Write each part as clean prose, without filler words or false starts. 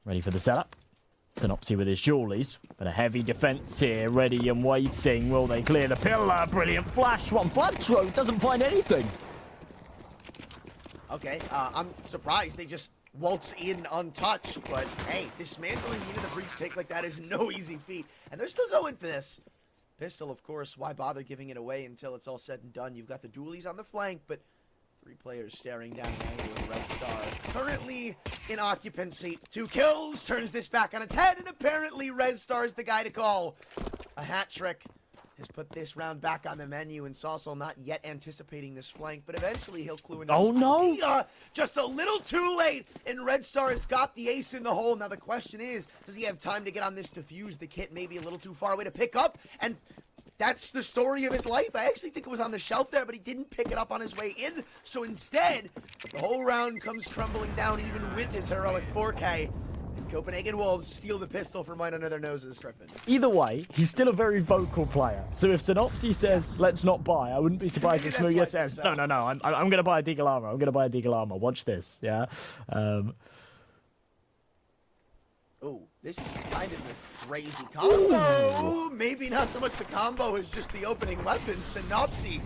Ready for the setup. Synopsy with his jewellies, but a heavy defense here, ready and waiting. Will they clear the pillar? Brilliant flash. juanflatroo doesn't find anything. Okay, I'm surprised they just waltz in untouched, but hey, dismantling into the breach take like that is no easy feat, and they're still going for this. Pistol, of course, why bother giving it away until it's all said and done? You've got the dualies on the flank, but 3 players staring down the angle of redstar. Currently in occupancy. 2 kills, turns this back on its head, and apparently redstar is the guy to call. A hat trick has put this round back on the menu, and Saucel not yet anticipating this flank, but eventually he'll clue in. Oh no! Just a little too late, and redstar has got the ace in the hole. Now the question is, does he have time to get on this defuse? The kit may be a little too far away to pick up, and that's the story of his life. I actually think it was on the shelf there, but he didn't pick it up on his way in. So instead, the whole round comes crumbling down even with his heroic 4K. And Copenhagen Wolves steal the pistol from right under their noses. Either way, he's still a very vocal player. So if Synopsy says, let's not buy, I wouldn't be surprised if smooya says, no, I'm going to buy a Deagle Armor. I'm going to buy a Deagle Armor. Watch this, yeah? Oh, this is kind of a crazy combo. Maybe not so much the combo as just the opening weapon. Synopsy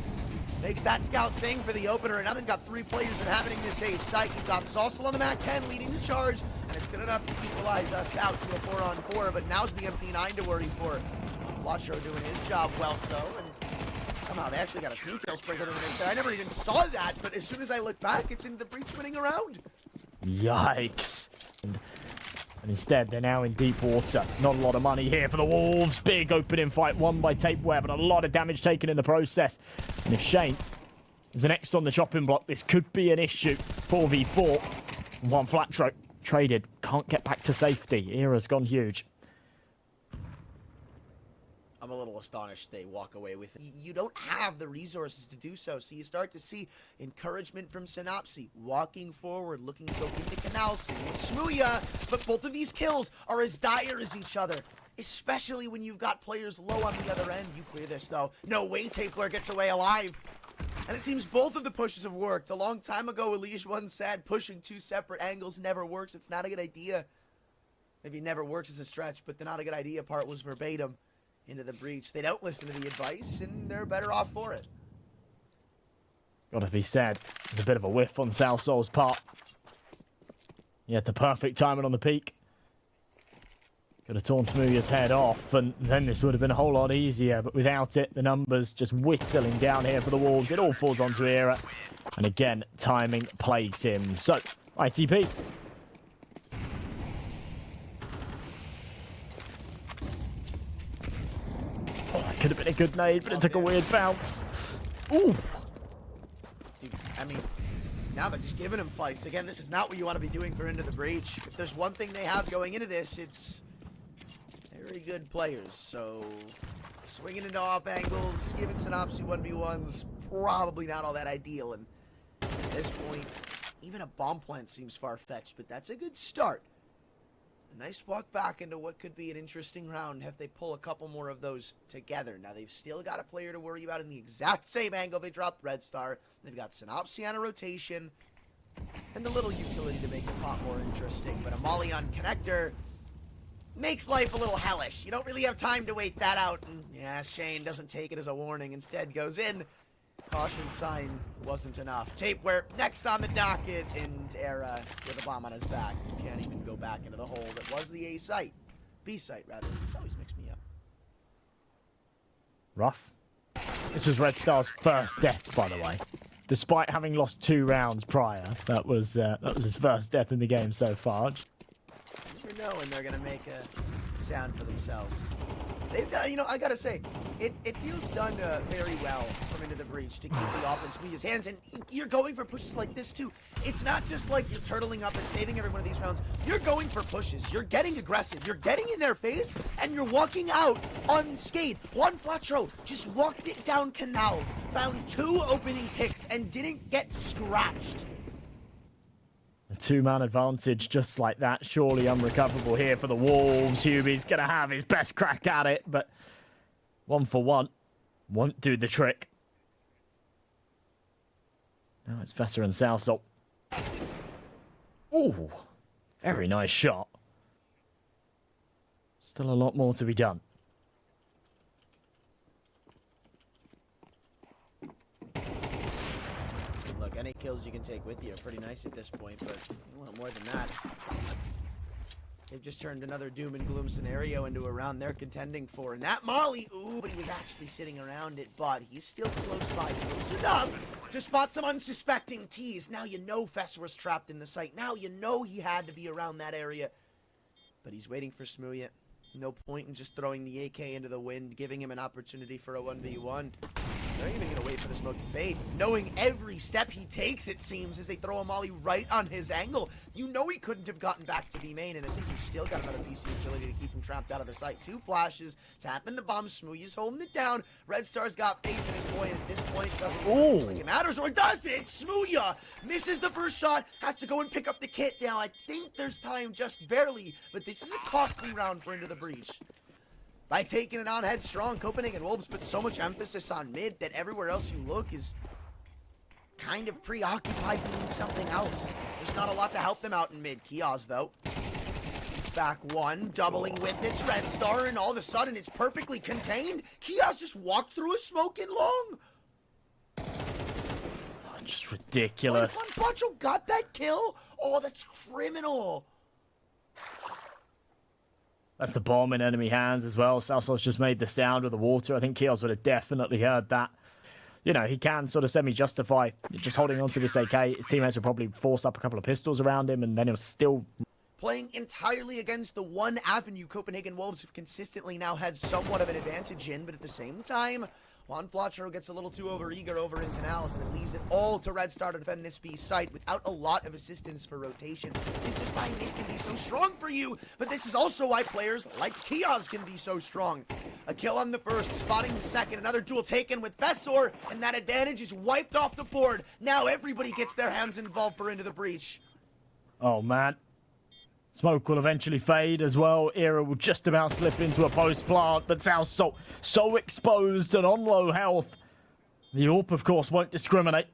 makes that scout sing for the opener, and now they've got 3 players inhabiting this A site. You've got Saucel on the Mac 10 leading the charge, and it's good enough to equalize us out to a 4-on-4, but now's the MP9 to worry for. Flatroo doing his job well, though, and somehow they actually got a team kill sprinkled in the mix there. I never even saw that, but as soon as I look back, it's into the breach winning a round. Yikes. And instead, they're now in deep water. Not a lot of money here for the Wolves. Big opening fight won by Tapeware, but a lot of damage taken in the process. And if Shane is the next on the chopping block, this could be an issue. 4v4. juanflatroo traded. Can't get back to safety. Era's gone huge. I'm a little astonished they walk away with it. You don't have the resources to do so, so you start to see encouragement from Synopsy, walking forward, looking to go into Canal City with smooya, but both of these kills are as dire as each other, especially when you've got players low on the other end. You clear this, though. No way Tapler gets away alive. And it seems both of the pushes have worked. A long time ago, Elish once said, pushing 2 separate angles never works. It's not a good idea. Maybe it never works as a stretch, but the not a good idea part was verbatim. Into the breach. They don't listen to the advice, and they're better off for it. Gotta be said, it's a bit of a whiff on Saucel's part. He had the perfect timing on the peak. Could have torn smooya's head off, and then this would have been a whole lot easier, but without it, the numbers just whittling down here for the Wolves. It all falls onto Era, and again, timing plagues him. So, ITP. Could have been a good nade, but it took a weird bounce. Ooh. Dude, I mean, now they're just giving him fights. Again, this is not what you want to be doing for Into the Breach. If there's one thing they have going into this, it's very good players. So, swinging into off angles, giving Synopsy 1v1s, probably not all that ideal. And at this point, even a bomb plant seems far-fetched, but that's a good start. A nice walk back into what could be an interesting round if they pull a couple more of those together. Now, they've still got a player to worry about in the exact same angle they dropped redstar. They've got Synopsy on a rotation and a little utility to make the pot more interesting. But a Molly on connector makes life a little hellish. You don't really have time to wait that out. And yeah, Shane doesn't take it as a warning. Instead goes in. Caution sign wasn't enough. Tapeware next on the docket, and Era with a bomb on his back. Can't even go back into the hole that was the A site. B site, rather. This always mixed me up. Rough. This was redstar's first death, by the way. Despite having lost 2 rounds prior, that was his first death in the game so far. You never know when they're gonna make a sound for themselves. They've done, you know, I gotta say, it feels done very well from Into the Breach to keep the offense in his hands, and you're going for pushes like this too. It's not just like you're turtling up and saving every one of these rounds. You're going for pushes. You're getting aggressive. You're getting in their face, and you're walking out unscathed. juanflatroo just walked it down canals, found 2 opening picks, and didn't get scratched. A 2-man advantage just like that. Surely unrecoverable here for the Wolves. Hubie's going to have his best crack at it, but 1 for 1 won't do the trick. Now it's Fessa and Saucel. Ooh, very nice shot. Still a lot more to be done. Look, any kills you can take with you are pretty nice at this point, but you want more than that. They've just turned another doom and gloom scenario into a round they're contending for. And that Molly, ooh, but he was actually sitting around it, but he's still close by, close enough to spot some unsuspecting T's. Now you know Fess was trapped in the site. Now you know he had to be around that area. But he's waiting for smooya. No point in just throwing the AK into the wind, giving him an opportunity for a 1v1. They're even going to wait for the smoke to fade, knowing every step he takes, it seems, as they throw a molly right on his angle. You know he couldn't have gotten back to B main, and I think he's still got another piece of utility to keep him trapped out of the sight. 2 flashes, tapping the bomb, smooya's holding it down. Redstar's got faith in his boy, and at this point, it doesn't look like it matters, or does it? Smooya misses the first shot, has to go and pick up the kit. Now, I think there's time just barely, but this is a costly round for Into the Breach. By taking it on headstrong, Copenhagen Wolves put so much emphasis on mid that everywhere else you look is kind of preoccupied doing something else. There's not a lot to help them out in mid. Keoz, though. Back one, doubling with its redstar, and all of a sudden it's perfectly contained. Keoz just walked through a smoke in long. Oh, just ridiculous. Juanflatroo got that kill? Oh, that's criminal. That's the bomb in enemy hands as well. Southsaw's just made the sound of the water. I think Keoz would have definitely heard that. You know, he can sort of semi-justify just holding on to this AK. His teammates will probably force up a couple of pistols around him, and then he'll still... Playing entirely against the one avenue Copenhagen Wolves have consistently now had somewhat of an advantage in, but at the same time, juanflatroo gets a little too overeager over in Canals, and it leaves it all to redstar to defend this B site without a lot of assistance for rotation. This is why mid can be so strong for you, but this is also why players like Keoz can be so strong. A kill on the first, spotting the second, another duel taken with Fessor, and that advantage is wiped off the board. Now everybody gets their hands involved for Into the Breach. Oh, man. Smoke will eventually fade as well. Era will just about slip into a post plant, but Southsaw so exposed and on low health. The AWP, of course, won't discriminate.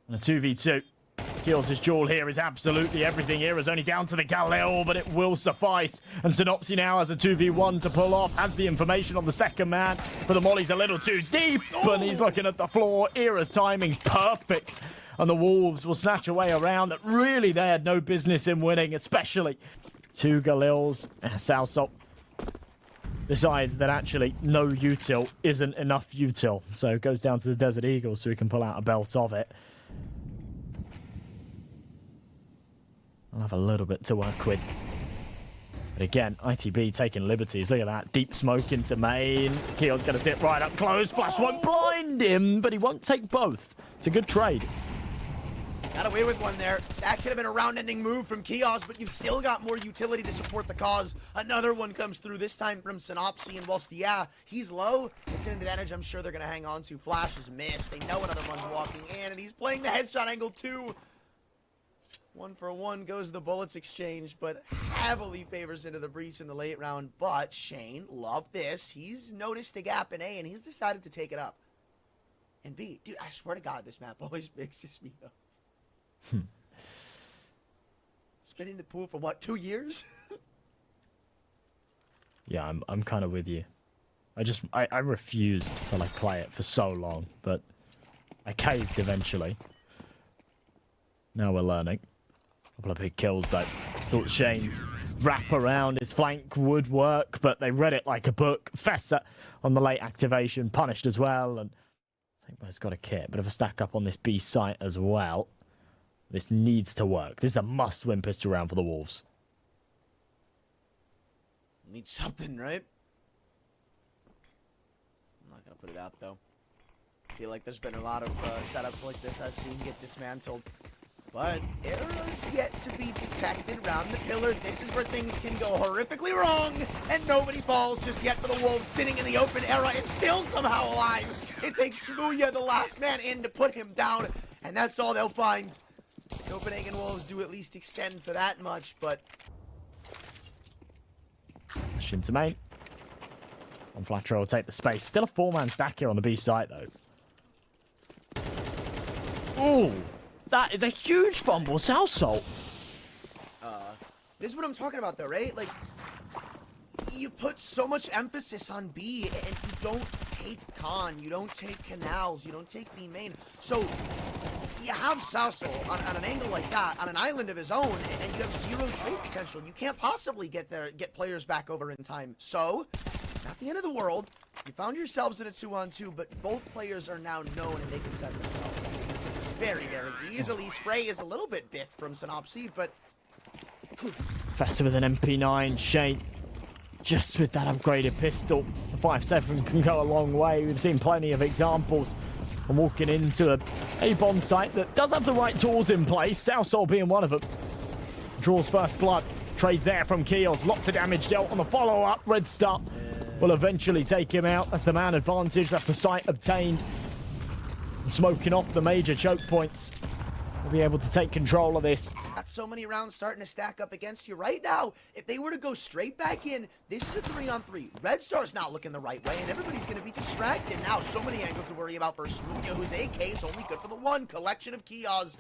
And a 2v2. Keoz's duel here is absolutely everything. Era's only down to the Galil, but it will suffice. And Synopsy now has a 2v1 to pull off, has the information on the second man, but the molly's a little too deep, and he's looking at the floor. Era's timing's perfect. And the Wolves will snatch away a round that really they had no business in winning, especially 2 Galils. Southsaw decides that actually no util isn't enough util. So it goes down to the Desert Eagle so he can pull out a belt of it. I'll have a little bit to work with. But again, ITB taking liberties. Look at that. Deep smoke into main. Keo's going to sit right up close. Flash won't blind him, but he won't take both. It's a good trade. Got away with one there. That could have been a round-ending move from Keoz, but you've still got more utility to support the cause. Another one comes through, this time from Synopsy, and whilst, yeah, he's low, it's an advantage I'm sure they're going to hang on to. Flash is missed. They know another one's walking in, and he's playing the headshot angle too. 1 for 1 goes the bullets exchange, but heavily favors Into the Breach in the late round. But Shane, love this. He's noticed a gap in A, and he's decided to take it up. And B, dude, I swear to God, this map always mixes me up. Spinning the pool for what, 2 years? Yeah, I'm kind of with you. I refused to like play it for so long, but I caved eventually. Now we're learning. A couple of big kills though. Thought Shane's wrap around his flank would work, but they read it like a book. Fessa on the late activation, punished as well, and I think he's got a kit. Bit of a stack up on this B site as well. This needs to work. This is a must-win pistol round for the Wolves. Need something, right? I'm not going to put it out, though. I feel like there's been a lot of setups like this I've seen get dismantled. But Era's yet to be detected around the pillar. This is where things can go horrifically wrong, and nobody falls just yet for the Wolves sitting in the open. Era is still somehow alive. It takes smooya, the last man in, to put him down, and that's all they'll find. Copenhagen Wolves do at least extend for that much, but... Shin to main. juanflatroo will take the space. Still a 4-man stack here on the B site, though. Ooh! That is a huge fumble, Southsaw. This is what I'm talking about, though, right? Like, you put so much emphasis on B, and you don't take Con, you don't take Canals, you don't take B main. So you have Sauso on an angle like that, on an island of his own, and you have zero trade potential. You can't possibly get players back over in time. So, not the end of the world. You found yourselves in a 2-on-2, but both players are now known and they can set themselves up. It's very, very easily. Spray is a little bit biffed from Synopsy, but... Fester with an MP9, Shane. Just with that upgraded pistol, the 5.7 can go a long way. We've seen plenty of examples. And walking into a bomb site that does have the right tools in place, Southsole being one of them. Draws first blood. Trades there from keoz. Lots of damage dealt on the follow-up. redstar will eventually take him out. That's the man advantage. That's the site obtained. And smoking off the major choke points. We'll be able to take control of this. Got so many rounds starting to stack up against you right now. If they were to go straight back in, this is a 3-on-3. redstar's not looking the right way, and everybody's going to be distracted. Now, so many angles to worry about for smooya, whose AK is only good for the one. Collection of keoz.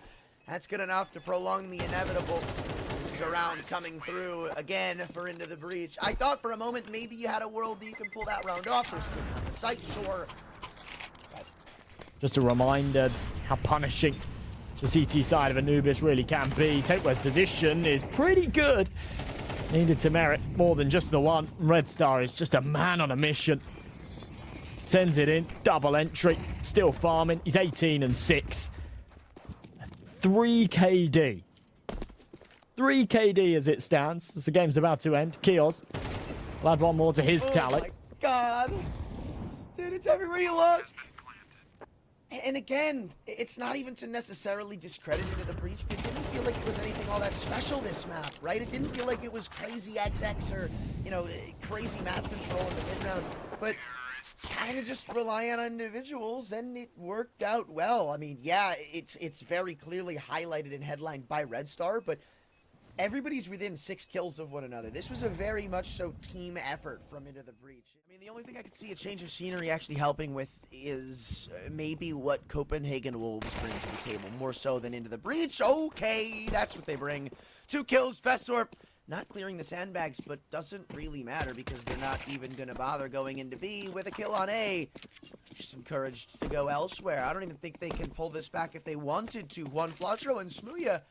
That's good enough to prolong the inevitable. Surround coming through again for Into the Breach. I thought for a moment maybe you had a world that you can pull that round off. There's kids on the site, sure. But just a reminder how punishing the CT side of Anubis really can be. Takeaways position is pretty good. Needed to merit more than just the one. redstar is just a man on a mission. Sends it in, double entry, still farming. He's 18 and 6. 3 KD. 3 KD as it stands, as the game's about to end. keoz will add one more to his tally. Oh my god. Dude, it's everywhere you look. And again, it's not even to necessarily discredit Into the Breach, but it didn't feel like it was anything all that special this map, right? It didn't feel like it was crazy XX or, you know, crazy map control in the mid-round, but kind of just rely on individuals, and it worked out well. I mean, yeah, it's very clearly highlighted and headlined by redstar, but everybody's within 6 kills of one another. This was a very much so team effort from Into the Breach. I mean, the only thing I could see a change of scenery actually helping with is maybe what Copenhagen Wolves bring to the table, more so than Into the Breach. Okay, that's what they bring. 2 kills, Festor not clearing the sandbags, but doesn't really matter because they're not even going to bother going into B with a kill on A. Just encouraged to go elsewhere. I don't even think they can pull this back if they wanted to. juanflatroo and smooya,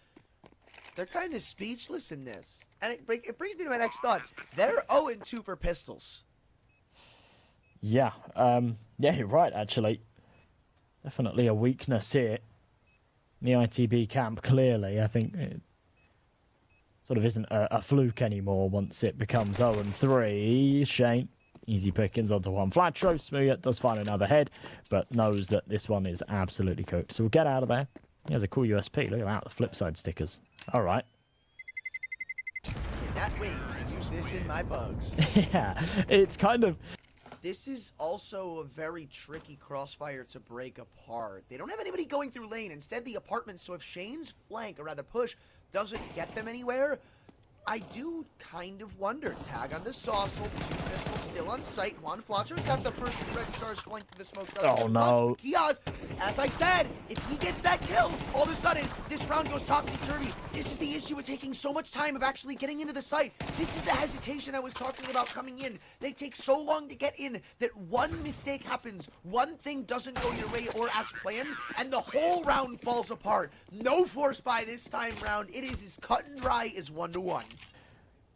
they're kind of speechless in this. And it brings me to my next thought. They're 0-2 for pistols. Yeah, yeah, you're right, actually. Definitely a weakness here in the ITB camp, clearly. I think it sort of isn't a fluke anymore once it becomes 0-3. Shane, easy pickings onto juanflatroo. smooya does find another head, but knows that this one is absolutely cooked. So we'll get out of there. He has a cool USP. Look at that, the flip side stickers. All right. Cannot wait to use this in my bugs. Yeah, it's kind of... This is also a very tricky crossfire to break apart. They don't have anybody going through lane. Instead, the apartment. So if Shane's flank, or rather push, doesn't get them anywhere, I do kind of wonder. Tag onto Saucel, 2 pistols still on site. juanflatroo's got the first redstar's flank to the smoke. Oh no. keoz, as I said, if he gets that kill, all of a sudden, this round goes topsy-turvy. This is the issue with taking so much time of actually getting into the site. This is the hesitation I was talking about coming in. They take so long to get in that one mistake happens, one thing doesn't go your way or as planned, and the whole round falls apart. No force buy this time round. It is as cut and dry as 1-1.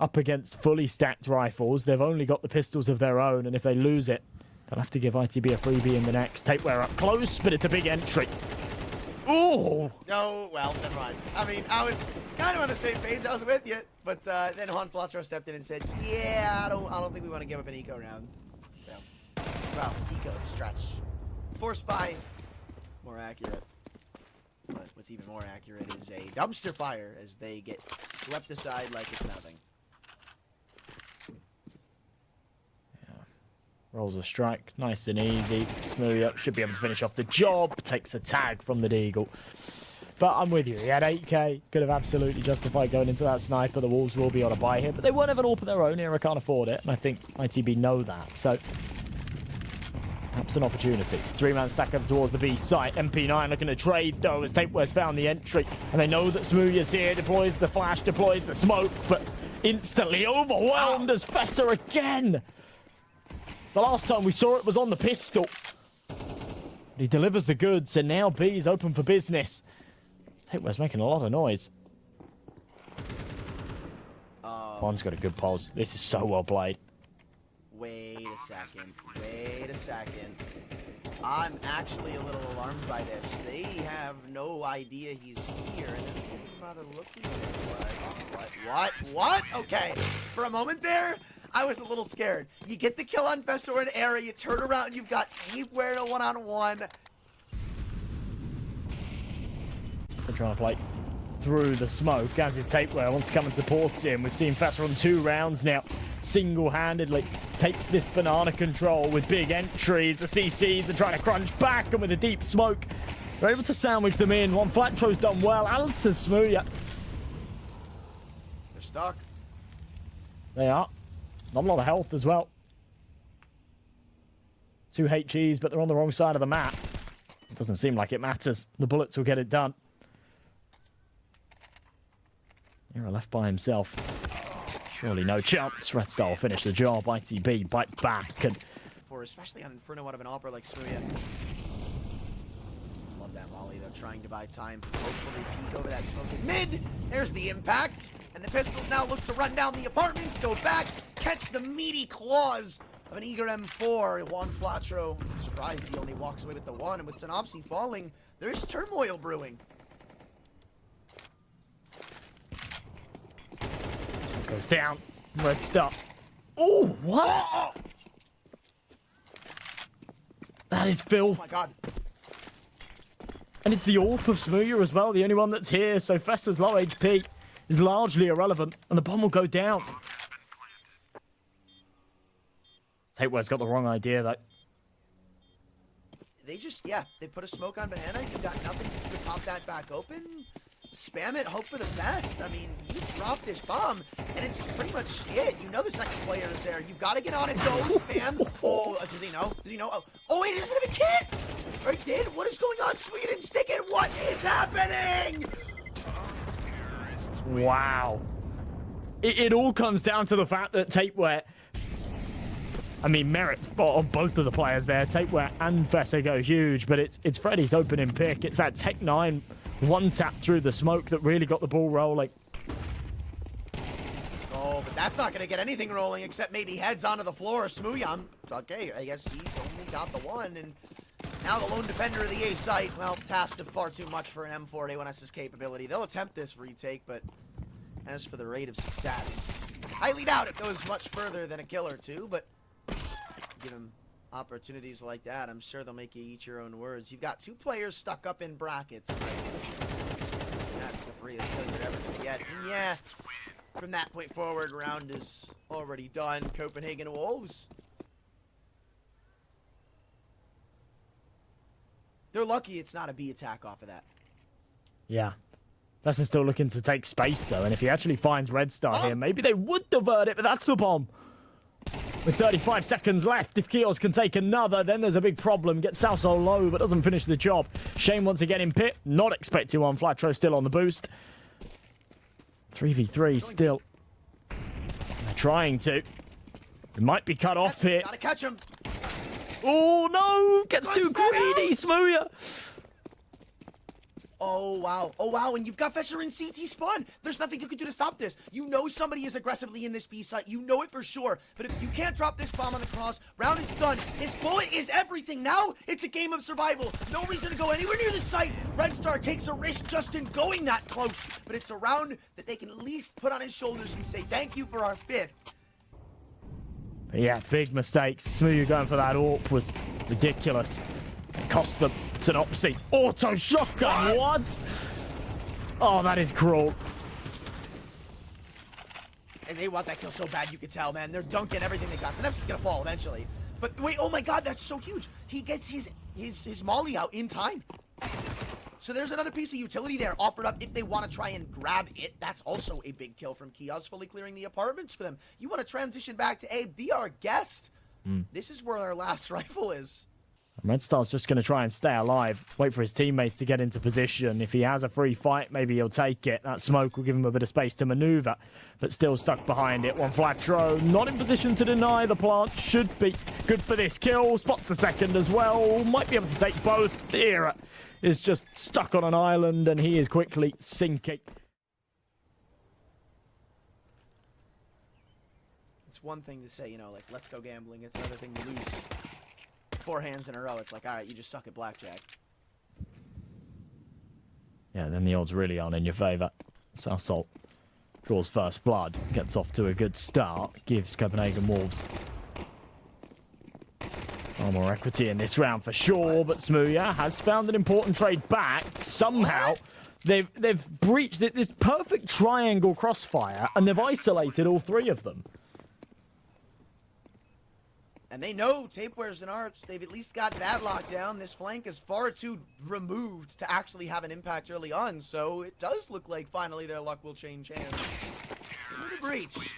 Up against fully stacked rifles. They've only got the pistols of their own, and if they lose it, they'll have to give ITB a freebie in the next. Tapeware up close, but it's a big entry. Ooh! No, well, never mind. I mean, I was kind of on the same page. I was with you, but then juanflatroo stepped in and said, "Yeah, I don't think we want to give up an eco round." So, well, eco stretch. Force buy, more accurate. But what's even more accurate is a dumpster fire as they get swept aside like it's nothing. Rolls a strike, nice and easy. smooya should be able to finish off the job. Takes a tag from the deagle. But I'm with you. He had 8k. Could have absolutely justified going into that sniper. The Wolves will be on a buy here. But they won't have an AWP of their own here. I can't afford it. And I think ITB know that. So perhaps an opportunity. 3-man stack over towards the B site. MP9 looking to trade though as Tapeware's found the entry. And they know that smooya's here. Deploys the flash, deploys the smoke. But instantly overwhelmed as Fessa again. The last time we saw it was on the pistol. He delivers the goods, and now B's open for business. Tapeware's making a lot of noise. One's got a good pause. This is so well played. Wait a second. Wait a second. I'm actually a little alarmed by this. They have no idea he's here, and they're rather looking at it. What? Okay. For a moment there, I was a little scared. You get the kill on Fessa or an area, you turn around, and you've got Tapeware to one-on-one. So trying to play through the smoke as his Tapeware wants to come and support him. We've seen Fessa on 2 rounds now single-handedly take this banana control with big entries. The CTs are trying to crunch back, and with a deep smoke, they're able to sandwich them in. juanflatroo's done well. Alice and smooya. They're stuck. They are. Not a lot of health as well. 2 HEs, but they're on the wrong side of the map. It doesn't seem like it matters. The bullets will get it done. Hero left by himself. Surely no chance. redstar will finish the job. ITB bite back. And for especially on Inferno out of an Opera like smooya. Love that molly though, trying to buy time. Hopefully peek over that smoke in mid. There's the impact. And the pistols now look to run down the apartments, go back, catch the meaty claws of an eager M4. juanflatroo, I'm surprised he only walks away with the 1, and with Synopsy falling, there's turmoil brewing. goes down. redstar. Oh, what? Oh! That is filth. Oh my god. And it's the AWP of smooya as well, the only one that's here, so Fessa's low HP is largely irrelevant, and the bomb will go down. Tapeware's got the wrong idea, though. They just, yeah, they put a smoke on banana, you got nothing to pop that back open. Spam it, hope for the best. I mean, you drop this bomb, and it's pretty much it. You know the second player is there. You've got to get on it, go, spam. Oh, does he know? Does he know? Oh, wait, he doesn't have a kit! Or he did? What is going on? Sweden, stick it! What is happening? Wow. It all comes down to the fact that Tapeware... I mean, merit on both of the players there. Tapeware and Fessa go huge, but it's Freddy's opening pick. It's that Tech 9 one-tap through the smoke that really got the ball rolling. Oh, but that's not going to get anything rolling except maybe heads onto the floor. smooya, okay, I guess he's only got the 1, and now the lone defender of the A site, well, tasked with far too much for an M4 A1S's capability. They'll attempt this retake, but as for the rate of success, highly doubt it goes much further than a kill or 2, but give him opportunities like that, I'm sure they'll make you eat your own words. You've got 2 players stuck up in brackets. That's the freest kill you're ever going to get. And yeah, from that point forward, round is already done. Copenhagen Wolves. They're lucky it's not a B attack off of that. Yeah. Fessa's still looking to take space, though, and if he actually finds redstar here, maybe they would divert it, but that's the bomb. With 35 seconds left, if keoz can take another, then there's a big problem. Gets Salso low, but doesn't finish the job. Shane once again in pit. Not expecting juanflatroo still on the boost. 3v3 still. They're trying to. It might be cut off here. Gotta catch him. Oh, no! Gets too greedy, smooya. Oh, wow. Oh, wow. And you've got Fessa in CT spawn. There's nothing you can do to stop this. You know somebody is aggressively in this B site. You know it for sure. But if you can't drop this bomb on the cross, round is done. This bullet is everything. Now it's a game of survival. No reason to go anywhere near the site. redstar takes a risk just in going that close. But it's a round that they can at least put on his shoulders and say, thank you for our 5th. But yeah, big mistakes. smooya going for that AWP was ridiculous. It cost them Synopsy. Auto shotgun, what? Oh, that is cruel. And they want that kill so bad, you can tell, man. They're dunking everything they got. Synopsy is gonna fall eventually. But wait, oh my god, that's so huge. He gets his molly out in time. So there's another piece of utility there offered up if they want to try and grab it. That's also a big kill from keoz, fully clearing the apartments for them. You want to transition back to A, be our guest. This is where our last rifle is. Redstar's just going to try and stay alive, wait for his teammates to get into position. If he has a free fight, maybe he'll take it. That smoke will give him a bit of space to maneuver, but still stuck behind it. juanflatroo not in position to deny the plant. Should be good for this kill. Spots the second as well. Might be able to take both. The Era is just stuck on an island, and he is quickly sinking. It's one thing to say, you know, like, let's go gambling. It's another thing to lose 4 hands in a row. It's like, all right, you just suck at blackjack. Yeah, then the odds really aren't in your favour. Southsalt draws first blood, gets off to a good start, gives Copenhagen Wolves far more equity in this round for sure, but smooya has found an important trade back. Somehow, they've breached this perfect triangle crossfire, and they've isolated all 3 of them. And they know Tapewares and Arch, they've at least got that locked down. This flank is far too removed to actually have an impact early on, so it does look like finally their luck will change hands. Into the breach.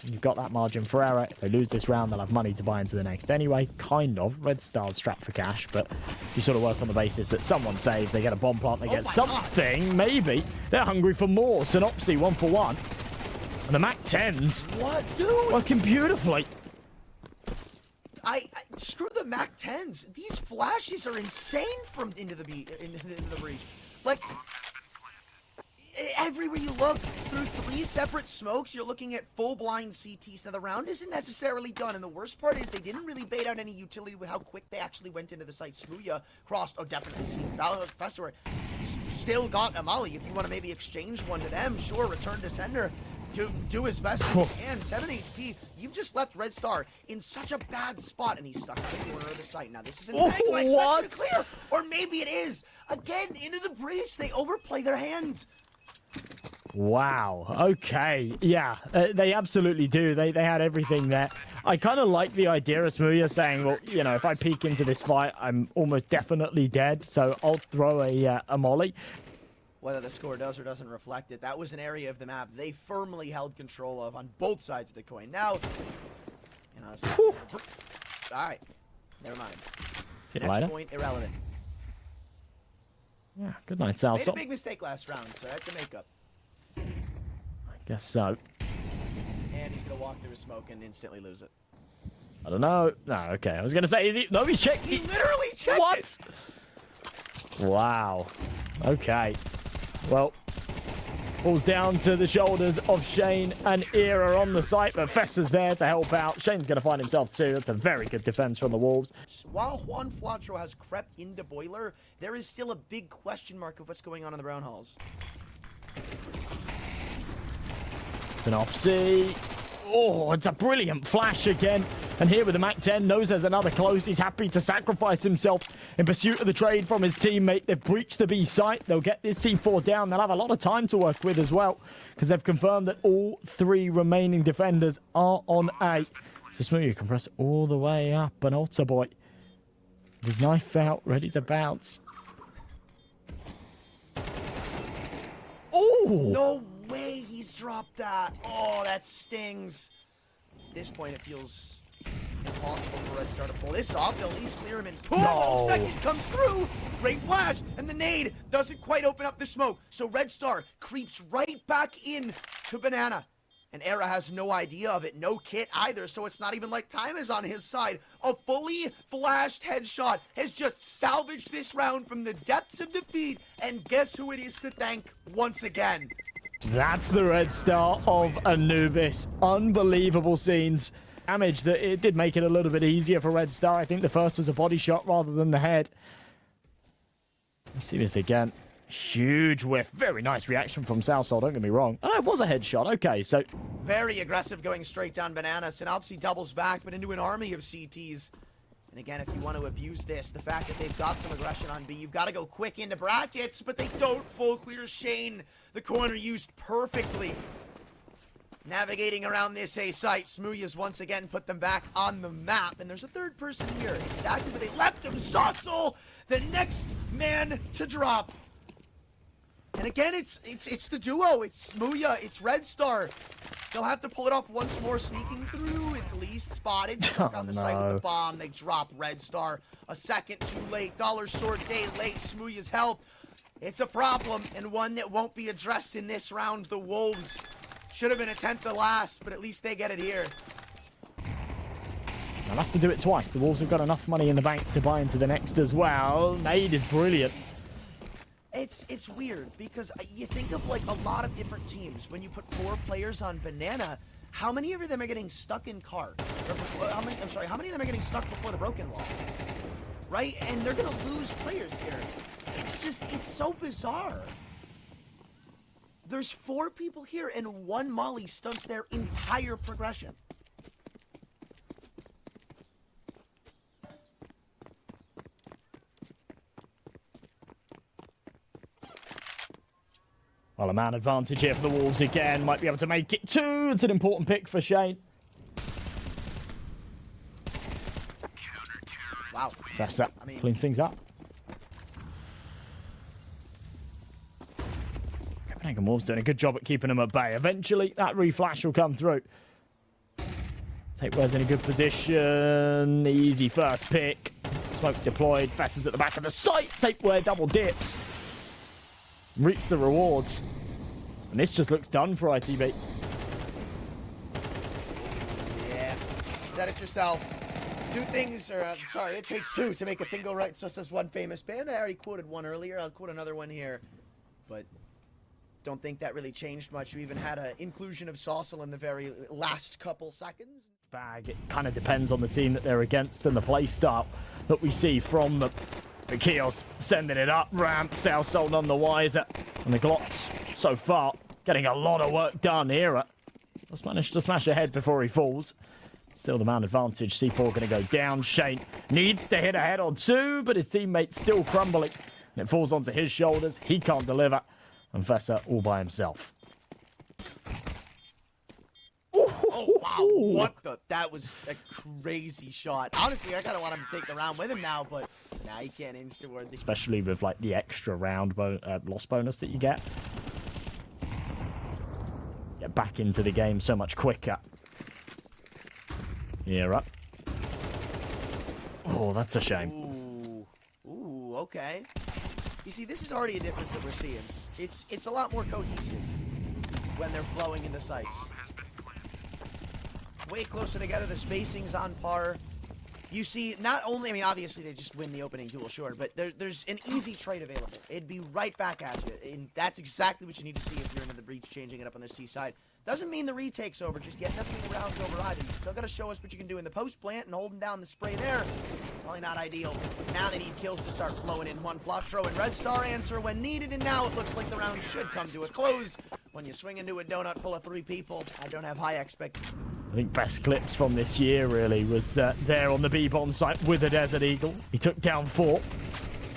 You've got that margin for error. If they lose this round, they'll have money to buy into the next anyway. Kind of. Redstar's strapped for cash, but you sort of work on the basis that someone saves, they get a bomb plant, they get something. God. Maybe. They're hungry for more. Synopsy 1 for 1. And the MAC-10s. What, dude? Working beautifully. I screw the MAC-10s. These flashes are insane from into the breach. Like, everywhere you look, through 3 separate smokes, you're looking at full blind CTs. Now, the round isn't necessarily done, and the worst part is they didn't really bait out any utility with how quick they actually went into the site. smooya crossed, oh, definitely seen Professor. He's still got Amali. If you want to maybe exchange one to them, sure, return to sender. Do his best as he can. 7 HP. You've just left Redstar in such a bad spot, and he's stuck in the corner of the site. Now, this isn't what? Clear, or maybe it is. Again, into the breach. They overplay their hand. Wow. Okay. Yeah, they absolutely do. They had everything there. I kind of like the idea of smooya saying, well, you know, if I peek into this fight, I'm almost definitely dead, so I'll throw a molly. Whether the score does or doesn't reflect it, that was an area of the map they firmly held control of on both sides of the coin. Now, you know, all right, never mind. Next point, irrelevant. Yeah, good night, South. Made a big mistake last round, so that's a makeup. I guess so. And he's gonna walk through a smoke and instantly lose it. I don't know. No, okay. I was gonna say, is he? No, he's checked. He literally checked what? It. Wow. Okay. Well, falls down to the shoulders of Shane and Era on the site, but Fesser's there to help out. Shane's going to find himself too. That's a very good defense from the Wolves. While juanflatroo has crept into Boiler, there is still a big question mark of what's going on in the Brown Halls. Synopsy. Oh, it's a brilliant flash again. And here with the MAC-10, knows there's another close. He's happy to sacrifice himself in pursuit of the trade from his teammate. They've breached the B site. They'll get this C4 down. They'll have a lot of time to work with as well, because they've confirmed that all 3 remaining defenders are on A. So smooya can press all the way up. And Alter Boy, his knife out, ready to bounce. Oh! No way he's dropped that. Oh, that stings. At this point, it feels impossible for Redstar to pull this off. They'll at least clear him in. No. Second comes through. Great flash. And the nade doesn't quite open up the smoke. So Redstar creeps right back in to Banana. And Era has no idea of it. No kit either. So it's not even like time is on his side. A fully flashed headshot has just salvaged this round from the depths of defeat. And guess who it is to thank once again? That's the Redstar of Anubis. Unbelievable scenes. Damage that it did make it a little bit easier for Redstar. I think the first was a body shot rather than the head. Let's see this again. Huge whiff. Very nice reaction from Southside, don't get me wrong. Oh, it was a headshot. Okay, so... Very aggressive going straight down Banana. Synopsy doubles back, but into an army of CTs. And again, if you want to abuse this, the fact that they've got some aggression on B, you've got to go quick into brackets, but they don't full clear Shane. The corner used perfectly. Navigating around this A site, smooya's once again put them back on the map. And there's a third person here. Exactly where they left him. Soxel, the next man to drop. And again, it's the duo. It's smooya, it's Redstar. They'll have to pull it off once more, sneaking through. It's least spotted. Stuck on the site with the bomb. They drop redstar. A second too late. Dollar short, day late. Smooya's help. It's a problem, and one that won't be addressed in this round. The Wolves should have been a 10th to last, but at least they get it here. They'll have to do it twice. The Wolves have got enough money in the bank to buy into the next as well. Nade is brilliant. It's weird because you think of like a lot of different teams. When you put 4 players on Banana, how many of them are getting stuck in cart? How many of them are getting stuck before the broken wall? Right? And they're gonna lose players here. It's so bizarre. There's 4 people here and 1 Molly stunts their entire progression. Well, a man advantage here for the Wolves again. Might be able to make it 2. It's an important pick for Shane. Wow. Fessa cleans things up. Copenhagen Wolves doing a good job at keeping them at bay. Eventually, that reflash will come through. Tapeware's in a good position. Easy first pick. Smoke deployed. Fessa's at the back of the site. Tapeware double dips. Reaps the rewards. And this just looks done for ITB. Yeah. Said it yourself. 2 things, or sorry, it takes 2 to make a thing go right, so says one famous band. I already quoted one earlier. I'll quote another one here. But don't think that really changed much. We even had an inclusion of Saucel in the very last couple seconds. Bag, it kind of depends on the team that they're against and the play style that we see from them. The keoz sending it up, ramp, Saucel none the wiser. And the Glocks, so far, getting a lot of work done here. Just managed to smash ahead before he falls. Still the man advantage. C4 going to go down. Shane needs to hit ahead on 2, but his teammate's still crumbling. And it falls onto his shoulders. He can't deliver. And Fessa all by himself. Oh, wow. What the? That was a crazy shot. Honestly, I kind of want him to take the round with him now, but now he can't insta-word. Especially with, like, the extra round loss bonus that you get. Get back into the game so much quicker. Yeah, right. Oh, that's a shame. Ooh, okay. You see, this is already a difference that we're seeing. It's a lot more cohesive when they're flowing into sites. Way closer together, the spacing's on par. You see, not only, I mean, obviously they just win the opening duel, sure, but there's an easy trade available. It'd be right back at you, and that's exactly what you need to see if you're into the breach, changing it up on this T side. Doesn't mean the retake's over just yet. Doesn't mean the round's over either. You still got to show us what you can do in the post plant and holding down the spray there. Probably not ideal. Now they need kills to start flowing in. juanflatroo and redstar answer when needed, and now it looks like the round should come to a close. When you swing into a donut full of 3 people, I don't have high expectations. I think best clips from this year, really, was there on the B-bomb site with the Desert Eagle. He took down 4.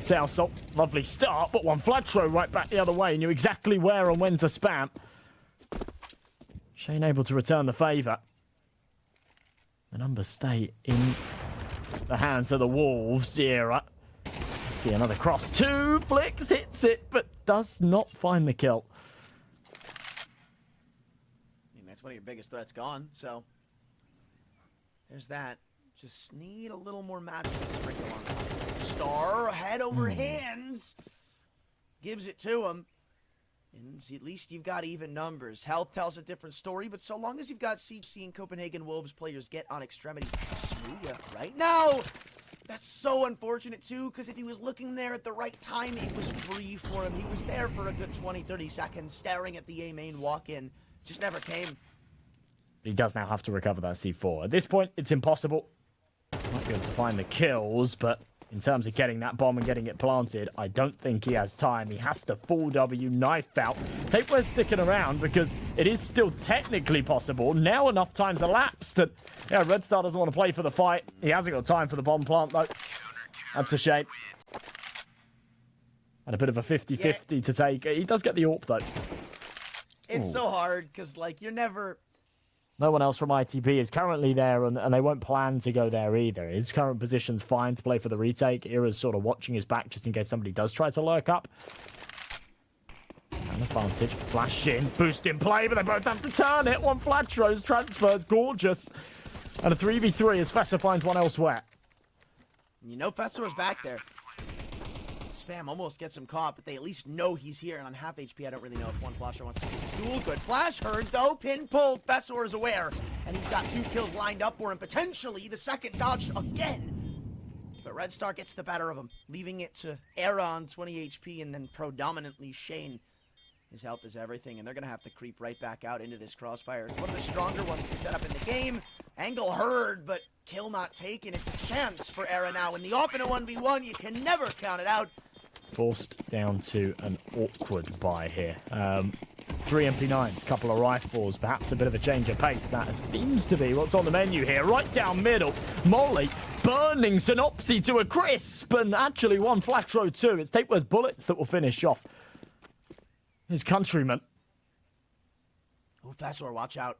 Saucel, lovely start, but juanflatroo right back the other way. Knew exactly where and when to spam. Shane able to return the favour. The numbers stay in the hands of the Wolves here. Let's see another cross. 2 flicks, hits it, but does not find the kill. I mean, that's one of your biggest threats gone, so there's that. Just need a little more magic to sprinkle on that. Star, head over hands, gives it to him. And at least you've got even numbers. Health tells a different story, but so long as you've got CCT and Copenhagen Wolves players get on extremity. Smooya right now. That's so unfortunate, too, because if he was looking there at the right time, it was free for him. He was there for a good 20, 30 seconds, staring at the A main walk-in. Just never came. He does now have to recover that C4. At this point, it's impossible. Might be able to find the kills, but in terms of getting that bomb and getting it planted, I don't think he has time. He has to full W, knife out. Tapeware's sticking around because it is still technically possible. Now enough time's elapsed that, yeah, redstar doesn't want to play for the fight. He hasn't got time for the bomb plant, though. That's a shame. And a bit of a 50-50 to take. He does get the AWP, though. It's so hard because, like, you're never... No one else from ITB is currently there, and they won't plan to go there either. His current position's fine to play for the retake. Ira's sort of watching his back just in case somebody does try to lurk up. An advantage. Flash in. Boost in play, but they both have to turn it. juanflatroo's transfer is gorgeous. And a 3v3 as Fessa finds one elsewhere. You know Fessa was back there. Spam almost gets him caught, but they at least know he's here. And on half HP, I don't really know if juanflatroo wants to take this duel. Good flash heard, though. Pin pulled. Fessa is aware. And he's got 2 kills lined up for him. Potentially the second dodged again. But redstar gets the better of him, leaving it to Era on 20 HP and then predominantly Shane. His health is everything, and they're going to have to creep right back out into this crossfire. It's one of the stronger ones to set up in the game. Angle heard, but kill not taken. It's a chance for Era now. In the off in a 1v1, you can never count it out. Forced down to an awkward buy here. 3 MP9s, a couple of rifles, perhaps a bit of a change of pace. That seems to be what's on the menu here. Right down middle, Molly burning Synopsy to a crisp, and actually juanflatroo too. It's Tapeware's bullets that will finish off his countryman. Oh, Fessor, watch out.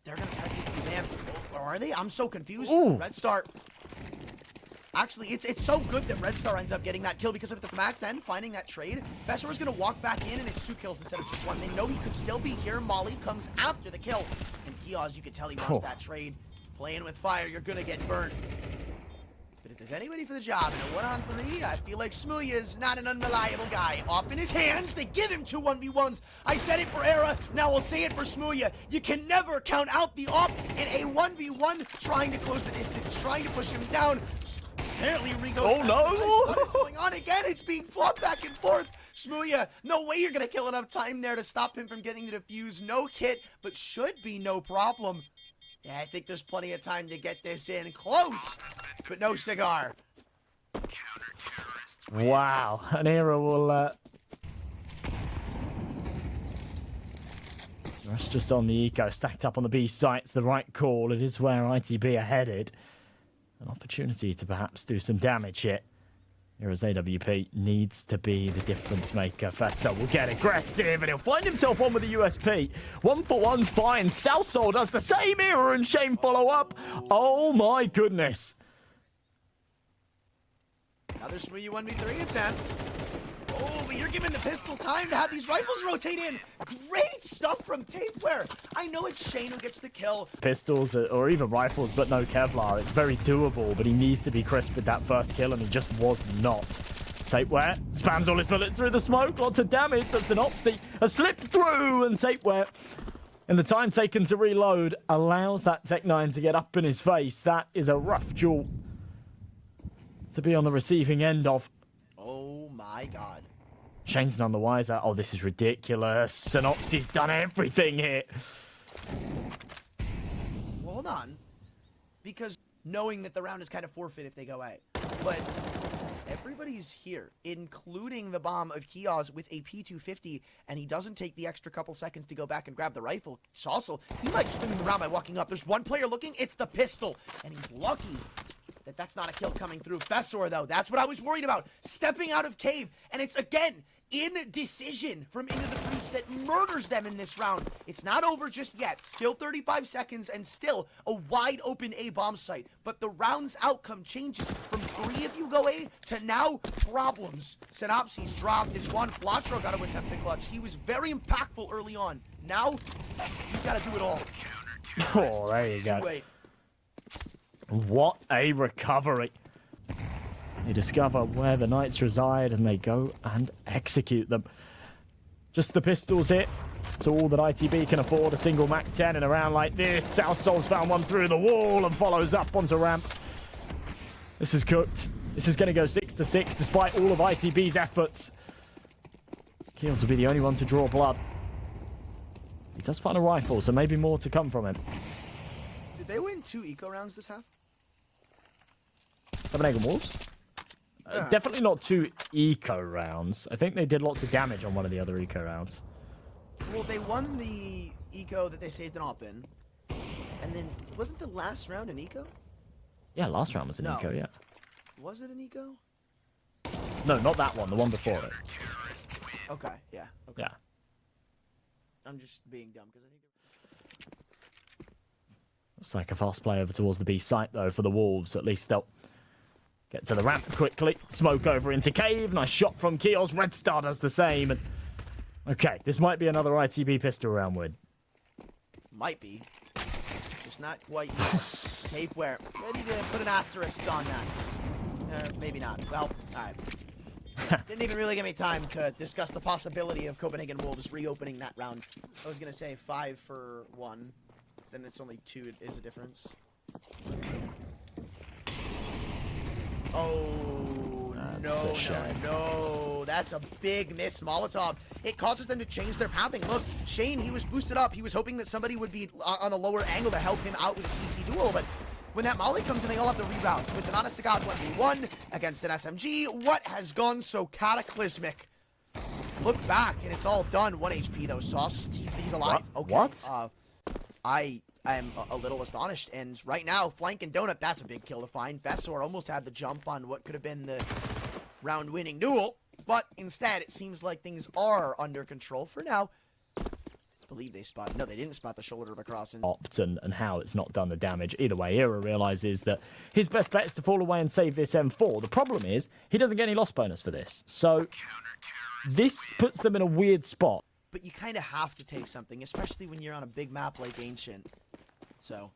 They're going to try to take the man. Or are they? I'm so confused. Ooh. redstar. Actually, it's so good that redstar ends up getting that kill because of the Mac 10 finding that trade. Fessor is going to walk back in, and it's 2 kills instead of just 1. They know he could still be here. Molly comes after the kill. And keoz, you can tell he wants that trade. Playing with fire, you're going to get burned. But if there's anybody for the job in a 1-on-3, I feel like smooya is not an unreliable guy. Off in his hands, they give him 2 1v1s. I said it for Era, now I'll say it for smooya. You can never count out the op in a 1v1, trying to close the distance, trying to push him down. Apparently Rigo. Oh no! What is going on again? It's being flopped back and forth. smooya, no way you're gonna kill enough time there to stop him from getting the defuse. No kit, but should be no problem. Yeah, I think there's plenty of time to get this in. Close, but no cigar. Wow, an Era will... Rush just on the eco, stacked up on the B site. It's the right call. It is where ITB are headed. An opportunity to perhaps do some damage here. Era's AWP needs to be the difference maker. Fessa will get aggressive and he'll find himself on with the USP. 1-for-1's fine. Southsole does the same. Era and Shane follow up. Oh my goodness. Another smooya 1v3 attempt. Oh, but you're giving the pistol time to have these rifles rotate in. Great stuff from Tapeware. I know it's Shane who gets the kill. Pistols or even rifles, but no Kevlar. It's very doable, but he needs to be crisp with that first kill, and he just was not. Tapeware spams all his bullets through the smoke. Lots of damage, but Synopsy has slipped through, and Tapeware, in the time taken to reload, allows that Tech-9 to get up in his face. That is a rough duel to be on the receiving end of. Oh my god. Shane's none the wiser. Oh, this is ridiculous. Synopsy's done everything here. Well, hold on. Because knowing that the round is kind of forfeit if they go out. But everybody's here, including the bomb of keoz with a P250, and he doesn't take the extra couple seconds to go back and grab the rifle. It's also, he might just win the round by walking up. There's one player looking, it's the pistol. And he's lucky that that's not a kill coming through. Fessor, though, that's what I was worried about. Stepping out of cave, and it's, again, indecision from Into the Breach that murders them in this round. It's not over just yet. Still 35 seconds, and still a wide-open A-bomb site. But the round's outcome changes from 3 if you go A to now problems. Synopsy's dropped. It's juanflatroo got to attempt the clutch. He was very impactful early on. Now, he's got to do it all. Oh, there you go. Wait. What a recovery. They discover where the Knights reside and they go and execute them. Just the pistols hit. It's all that ITB can afford. A single Mac 10 in a round like this. Southsole's found one through the wall and follows up onto ramp. This is cooked. This is going to go 6-6 despite all of ITB's efforts. keoz will be the only one to draw blood. He does find a rifle, so maybe more to come from him. Did they win 2 eco rounds this half? Copenhagen Wolves? Definitely not 2 eco rounds. I think they did lots of damage on one of the other eco rounds. Well, they won the eco that they saved an op in. And then, wasn't the last round an eco? Yeah, last round was an eco, yeah. Was it an eco? No, not that one. The one before it. Okay, yeah. Okay. Yeah. I'm just being dumb because I think... Looks like a fast play over towards the B site, though, for the Wolves. At least they'll get to the ramp quickly. Smoke over into cave. Nice shot from keoz. Redstar does the same. And Okay, this might be another ITB pistol round win. Might be. Just not quite yet. Tapeware. Ready to put an asterisk on that. Maybe not. Well, alright. Didn't even really give me time to discuss the possibility of Copenhagen Wolves reopening that round. I was going to say 5 for 1. Then it's only 2 is a difference. Oh, no. That's a big miss Molotov. It causes them to change their pathing. Look, Shane, he was boosted up. He was hoping that somebody would be on a lower angle to help him out with a CT duel, but when that molly comes in, they all have to reroute. So it's an honest-to-God 1v1 against an SMG. What has gone so cataclysmic? Look back, and it's all done. 1 HP, though, Sauce. He's alive. Okay. What? I am a little astonished, and right now, Flank and Donut, that's a big kill to find. Vessor almost had the jump on what could have been the round-winning duel, but instead, it seems like things are under control for now. I believe they spotted. No, they didn't spot the shoulder of a cross. And how it's not done the damage. Either way, Era realizes that his best bet is to fall away and save this M4. The problem is, he doesn't get any loss bonus for this. So, this puts them in a weird spot. But you kind of have to take something, especially when you're on a big map like Ancient. So,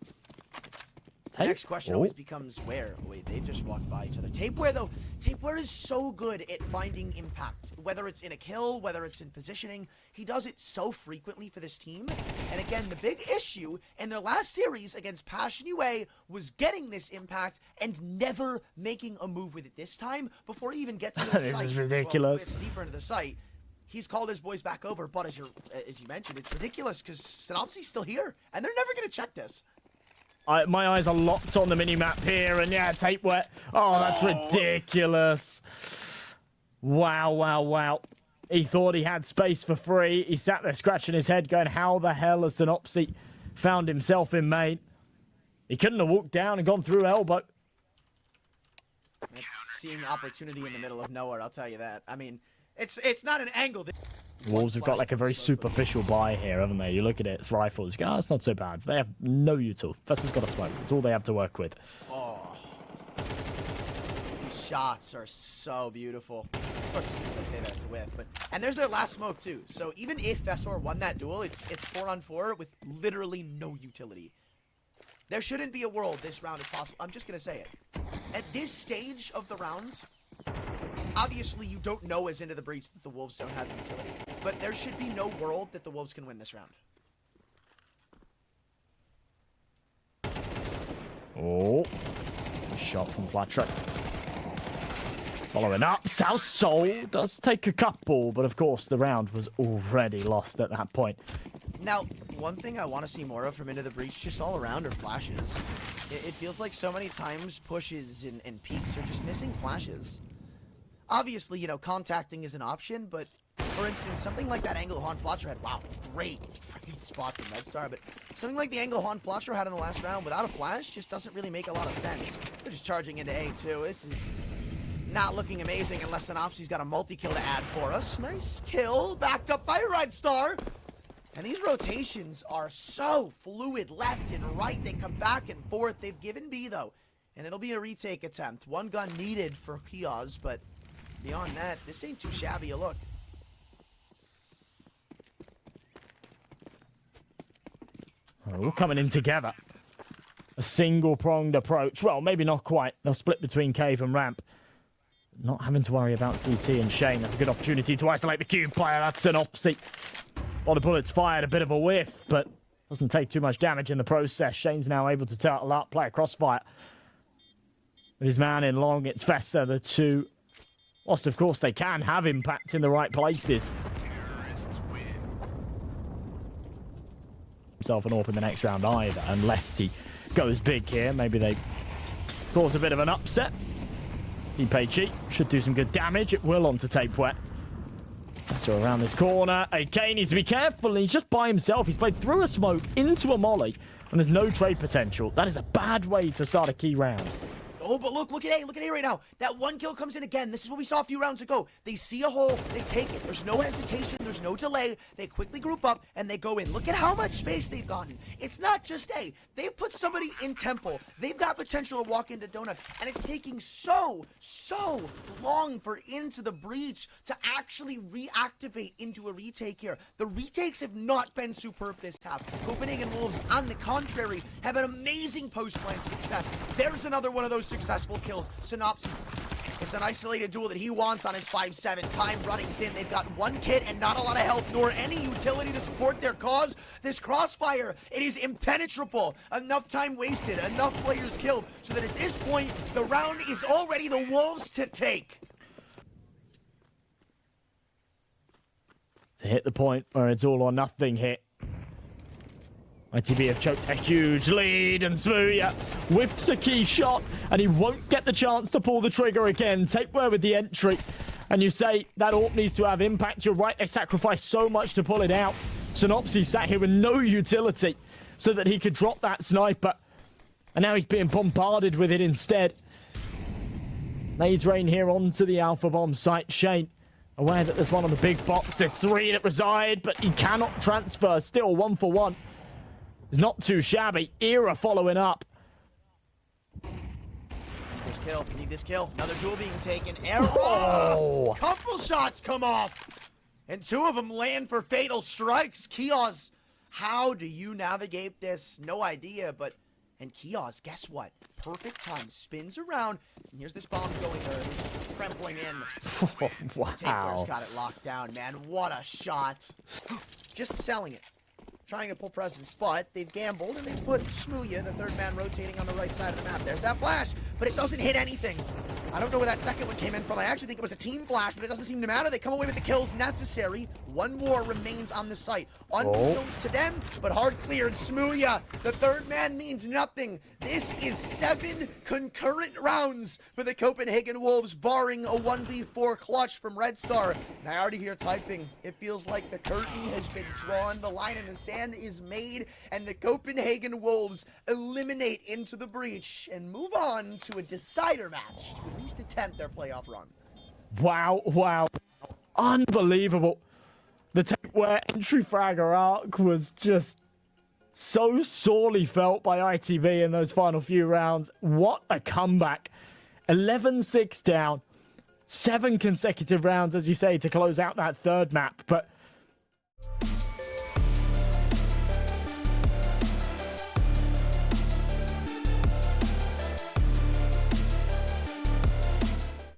the next question always becomes where? Wait, they've just walked by each other. Tapeware, though, Tapeware is so good at finding impact. Whether it's in a kill, whether it's in positioning, he does it so frequently for this team. And again, the big issue in their last series against Passion UA was getting this impact and never making a move with it this time before he even gets to the site. This is ridiculous. Well, it's deeper into the site. He's called his boys back over, but as you mentioned, it's ridiculous because Synopsy's still here, and they're never going to check this. My eyes are locked on the mini-map here, and yeah, Tapeware. Oh, that's ridiculous. Wow. He thought he had space for free. He sat there scratching his head going, how the hell has Synopsy found himself in main? He couldn't have walked down and gone through elbow. That's seeing opportunity in the middle of nowhere, I'll tell you that. I mean, it's not an angle. Wolves have got like a very superficial buy here, haven't they? You look at it, it's rifles. You go, oh, it's not so bad. They have no util. Vessel's got a smoke. That's all they have to work with. Oh. These shots are so beautiful. Of course, as soon as I say that, it's a whiff. And there's their last smoke, too. So even if Vessor won that duel, it's 4-on-4 with literally no utility. There shouldn't be a world this round if possible. I'm just going to say it. At this stage of the round, obviously you don't know as into the breach that the Wolves don't have the utility. But there should be no world that the Wolves can win this round. Oh. Shot from Flatroo. Following up, South Soul does take a couple, but of course the round was already lost at that point. Now, one thing I want to see more of from Into the Breach just all around are flashes. It feels like so many times pushes and peaks are just missing flashes. Obviously, you know, contacting is an option, but for instance, something like that angle juanflatroo had, wow, great spot from redstar, but something like the angle juanflatroo had in the last round without a flash just doesn't really make a lot of sense. They're just charging into A2. This is not looking amazing unless Synopsy's got a multi-kill to add for us. Nice kill, backed up by redstar. And these rotations are so fluid, left and right. They come back and forth. They've given B, though. And it'll be a retake attempt. One gun needed for Keoz, but beyond that, this ain't too shabby a look. All coming in together. A single-pronged approach. Well, maybe not quite. They'll split between cave and ramp. Not having to worry about CT and Shane. That's a good opportunity to isolate the cube player. That's an opposite. A lot of bullets fired, a bit of a whiff, but doesn't take too much damage in the process. Shane's now able to turtle up, play a crossfire. With his man in long, it's Vessa, the two. Whilst, of course, they can have impact in the right places. Himself an AWP in the next round either, unless he goes big here. Maybe they cause a bit of an upset. He paid cheap, should do some good damage. It will on to Tapeware. So around this corner, AK needs to be careful, and he's just by himself. He's played through a smoke into a molly, and there's no trade potential. That is a bad way to start a key round. Oh, but look at A. Look at A right now. That one kill comes in again. This is what we saw a few rounds ago. They see a hole, they take it. There's no hesitation, there's no delay. They quickly group up and they go in. Look at how much space they've gotten. It's not just A. They've put somebody in Temple. They've got potential to walk into Donut. And it's taking so long for Into the Breach to actually reactivate into a retake here. The retakes have not been superb this half. Copenhagen Wolves, on the contrary, have an amazing post-plant success. There's another one of those successful kills. Synopsis. It's an isolated duel that he wants on his 5-7. Time running thin. They've got one kit and not a lot of health, nor any utility to support their cause. This crossfire, it is impenetrable. Enough time wasted, enough players killed, so that at this point, the round is already the Wolves to take. To hit the point where it's all or nothing hit. ITB have choked a huge lead, and smooya whips a key shot, and he won't get the chance to pull the trigger again. Tapeware with the entry, and you say that AWP needs to have impact. You're right, they sacrificed so much to pull it out. Synopsis sat here with no utility so that he could drop that sniper, and now he's being bombarded with it instead. Nades rain here onto the Alpha Bomb site. Shane, aware that there's one on the big box. There's 3 that reside, but he cannot transfer. Still 1 for 1. It's not too shabby. Era following up. This kill. Need this kill. Another duel being taken. Arrow! Oh. Couple shots come off. And 2 of them land for fatal strikes. Keoz, how do you navigate this? No idea, but... And Keoz, guess what? Perfect time. Spins around. And here's this bomb going, trampling in. Oh, wow. Tapeware's got it locked down, man. What a shot. Just selling it. Trying to pull presence, but they've gambled and they've put smooya, the 3rd man, rotating on the right side of the map. There's that flash, but it doesn't hit anything. I don't know where that second one came in from. I actually think it was a team flash, but it doesn't seem to matter. They come away with the kills necessary. 1 more remains on the site. Unbeknownst to them, but hard cleared. Smooya, the 3rd man, means nothing. This is 7 concurrent rounds for the Copenhagen Wolves, barring a 1v4 clutch from redstar. And I already hear typing. It feels like the curtain has been drawn. The line in the sand is made, and the Copenhagen Wolves eliminate Into the Breach and move on to a decider match to at least attempt their playoff run. Wow. Unbelievable. The Tapeware entry fragger arc was just so sorely felt by ITV in those final few rounds. What a comeback. 11-6 down. 7 consecutive rounds, as you say, to close out that 3rd map. But